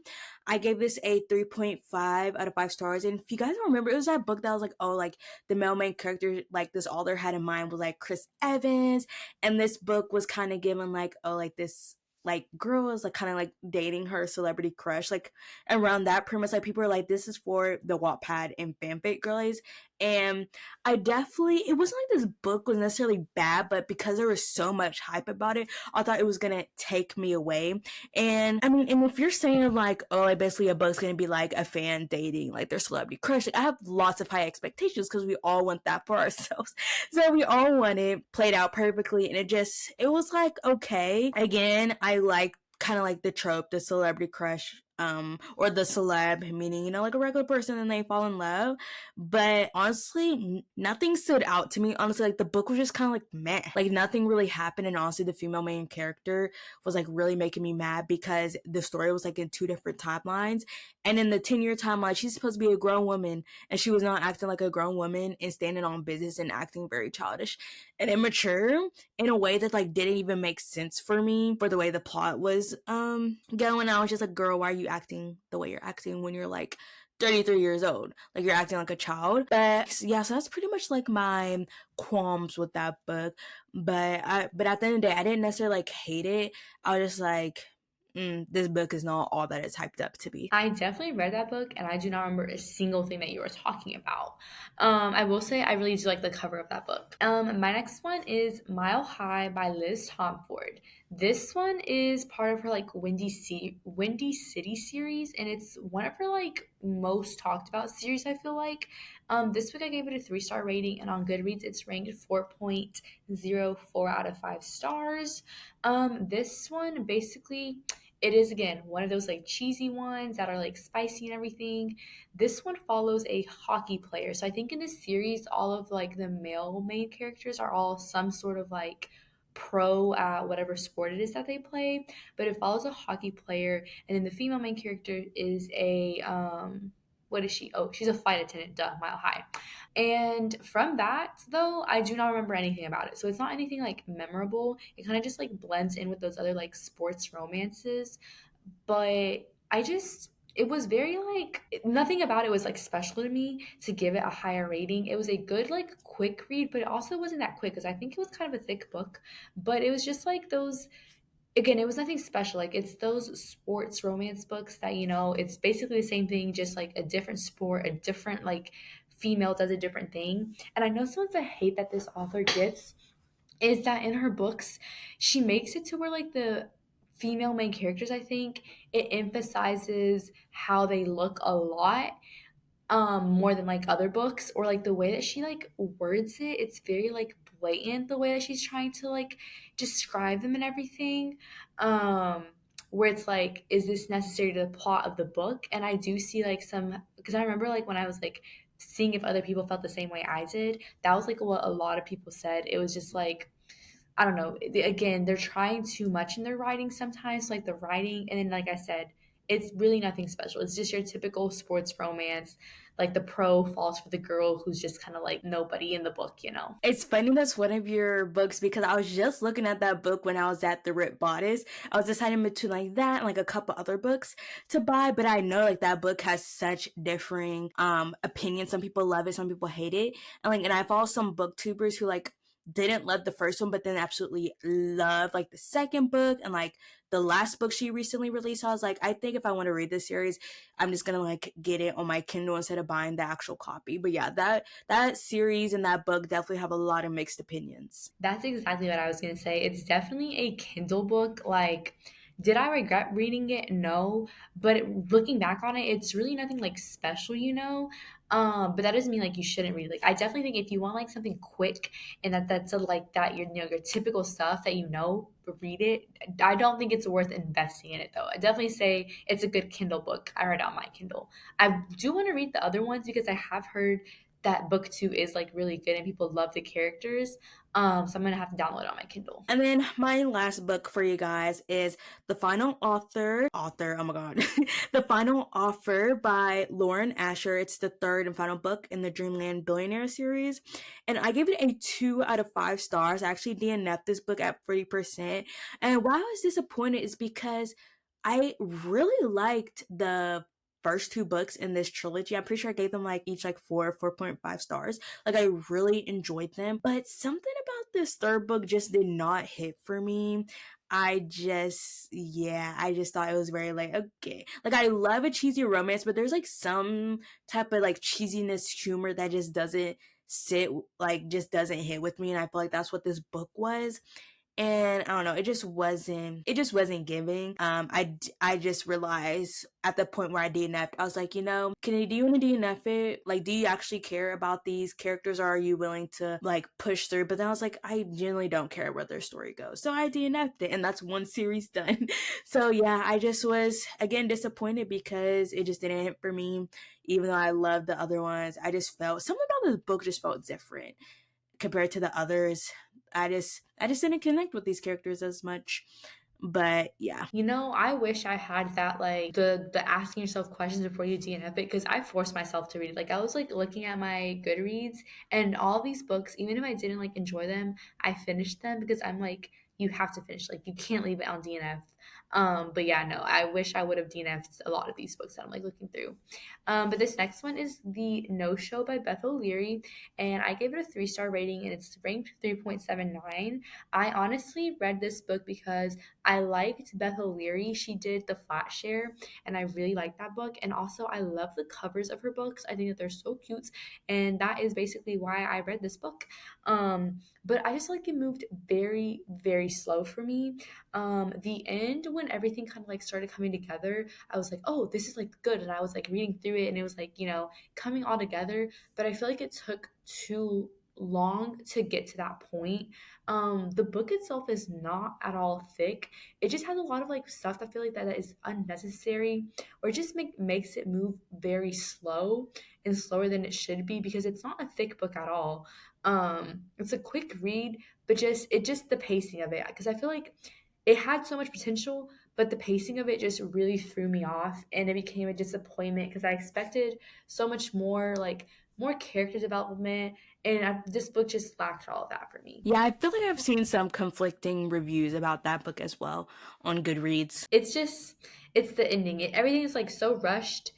I gave this a 3.5 out of 5 stars. And if you guys don't remember, it was that book that was like, oh, like the male main character, like this author had in mind was like Chris Evans. And this book was kind of given like, oh, like this like girl is like kind of like dating her celebrity crush, like around that premise. Like people are like, this is for the Wattpad and fanfic girlies. And I definitely, it wasn't like this book was necessarily bad, but because there was so much hype about it, I thought it was gonna take me away. And I mean, and if you're saying like, oh, like basically a book's gonna be like a fan dating like their celebrity crush, like I have lots of high expectations because we all want that for ourselves. So we all want it played out perfectly, and it was like okay. Again, I like kind of like the trope, the celebrity crush, or the celeb, meaning, you know, like a regular person and they fall in love. But honestly, nothing stood out to me. Honestly, like the book was just kind of like meh. Like nothing really happened. And honestly, the female main character was like really making me mad because the story was like in 2 different timelines. And in the 10-year timeline, she's supposed to be a grown woman and she was not acting like a grown woman and standing on business and acting very childish and immature in a way that like didn't even make sense for me for the way the plot was going. I was just like, girl, why are you acting the way you're acting when you're like 33 years old? Like you're acting like a child. But yeah, so that's pretty much like my qualms with that book. But at the end of the day, I didn't necessarily like hate it. I was just like, this book is not all that it's hyped up to be. I definitely read that book and I do not remember a single thing that you were talking about. I will say I really do like the cover of that book. My next one is Mile High by Liz Tomford. This one is part of her like Windy City series, and it's one of her like most talked about series, I feel like. This book I gave it a 3-star rating, and on Goodreads it's ranked 4.04 out of 5 stars. This one basically, it is again one of those like cheesy ones that are like spicy and everything. This one follows a hockey player. So I think in this series, all of like the male main characters are all some sort of like pro at whatever sport it is that they play. But it follows a hockey player, and then the female main character is a what is she? Oh, she's a flight attendant, duh, Mile High. And from that, though, I do not remember anything about it. So it's not anything like memorable. It kind of just like blends in with those other like sports romances. But it was very like, nothing about it was like special to me to give it a higher rating. It was a good, like, quick read, but it also wasn't that quick because I think it was kind of a thick book. But it was just like those, again, it was nothing special. Like it's those sports romance books that, you know, it's basically the same thing, just like a different sport, a different like female does a different thing. And I know some of the hate that this author gets is that in her books, she makes it to where like the female main characters, I think, it emphasizes how they look a lot more than like other books, or like the way that she like words it, it's very like blatant the way that she's trying to like describe them and everything, where it's like, is this necessary to the plot of the book? And I do see like some, because I remember like when I was like seeing if other people felt the same way I did, that was like what a lot of people said. It was just like, I don't know. Again, they're trying too much in their writing sometimes, like the writing. And then, like I said, it's really nothing special. It's just your typical sports romance. Like the pro falls for the girl who's just kind of like nobody in the book, you know? It's funny that's one of your books because I was just looking at that book when I was at the Rip Bodice. I was deciding between like that and like a couple other books to buy, but I know like that book has such differing opinions. Some people love it, some people hate it. And I follow some booktubers who like didn't love the first one, but then absolutely loved like the second book and like the last book she recently released. I was like, I think if I want to read this series, I'm just gonna like get it on my Kindle instead of buying the actual copy. But yeah, that series and that book definitely have a lot of mixed opinions. That's exactly what I was going to say. It's definitely a Kindle book. Like, Did I regret reading it? No. But looking back on it, it's really nothing like special, you know. But that doesn't mean like you shouldn't read. Like I definitely think if you want like something quick and that's a, like that your your typical stuff that you know, read it. I don't think it's worth investing in it though. I definitely say it's a good Kindle book. I read it on my Kindle. I do want to read the other ones because I have heard that book two is like really good and people love the characters. So I'm gonna have to download it on my Kindle. And then my last book for you guys is The Final oh my god. The Final Offer by Lauren Asher. It's the third and final book in the Dreamland Billionaire series. And I gave it a 2 out of 5 stars. I actually DNF'd this book at 40%. And why I was disappointed is because I really liked the first two books in this trilogy. I'm pretty sure I gave them like each like 4.5 stars. Like I really enjoyed them, but something about this third book just did not hit for me. I just thought it was very like, okay. Like I love a cheesy romance, but there's like some type of like cheesiness humor that just doesn't sit, like just doesn't hit with me, and I feel like that's what this book was. And I don't know, it just wasn't giving. I just realized at the point where I DNF'd, I was like, do you want to DNF it? Like, do you actually care about these characters, or are you willing to like push through? But then I was like, I genuinely don't care where their story goes, so I DNF'd it, and that's one series done. So yeah, I just was again disappointed because it just didn't hit for me. Even though I loved the other ones, I just felt something about the book just felt different compared to the others. I just didn't connect with these characters as much. But yeah. You know, I wish I had that like the asking yourself questions before you DNF it because I forced myself to read it. Like I was like looking at my Goodreads and all these books, even if I didn't like enjoy them, I finished them because I'm like, you have to finish. Like you can't leave it on DNF. But yeah, no, I wish I would have DNF'd a lot of these books that I'm like looking through. But this next one is The No Show by Beth O'Leary, and I gave it a 3-star rating and it's ranked 3.79. I honestly read this book because I liked Beth O'Leary. She did The Flat Share, and I really liked that book. And also, I love the covers of her books. I think that they're so cute, and that is basically why I read this book. But I just feel like it moved very, very slow for me. The end, when everything kind of like started coming together, I was like, oh, this is like good. And I was like reading through it, and it was like, coming all together. But I feel like it took too long to get to that point. The book itself is not at all thick. It just has a lot of like stuff that I feel like that is unnecessary, or it just makes it move very slow and slower than it should be because it's not a thick book at all. It's a quick read, but just the pacing of it because I feel like it had so much potential, but the pacing of it just really threw me off and it became a disappointment because I expected so much more, like more character development, and this book just lacked all of that for me. Yeah, I feel like I've seen some conflicting reviews about that book as well on Goodreads. It's the ending. Everything is like so rushed.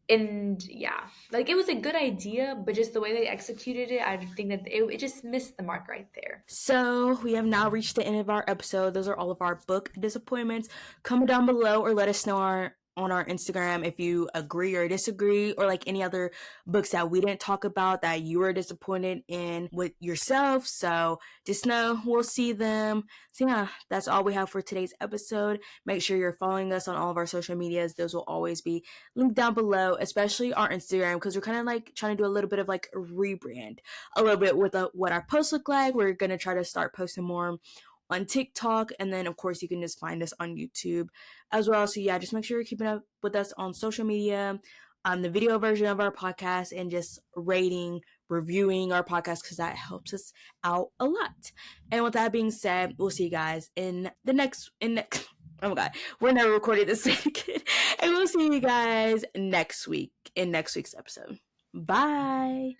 And yeah, like it was a good idea, but just the way they executed it, I think that it just missed the mark right there. So we have now reached the end of our episode. Those are all of our book disappointments. Comment down below or let us know on our Instagram if you agree or disagree, or like any other books that we didn't talk about that you were disappointed in with yourself. So just know we'll see them. So yeah, that's all we have for today's episode. Make sure you're following us on all of our social medias. Those will always be linked down below, especially our Instagram, because we're kind of like trying to do a little bit of like a rebrand a little bit with what our posts look like. We're going to try to start posting more on TikTok, and then of course you can just find us on YouTube as well. So yeah, just make sure you're keeping up with us on social media, the video version of our podcast, and just rating, reviewing our podcast because that helps us out a lot. And with that being said, we'll see you guys in the next oh my god, we're never recording this again. And we'll see you guys next week in next week's episode. Bye.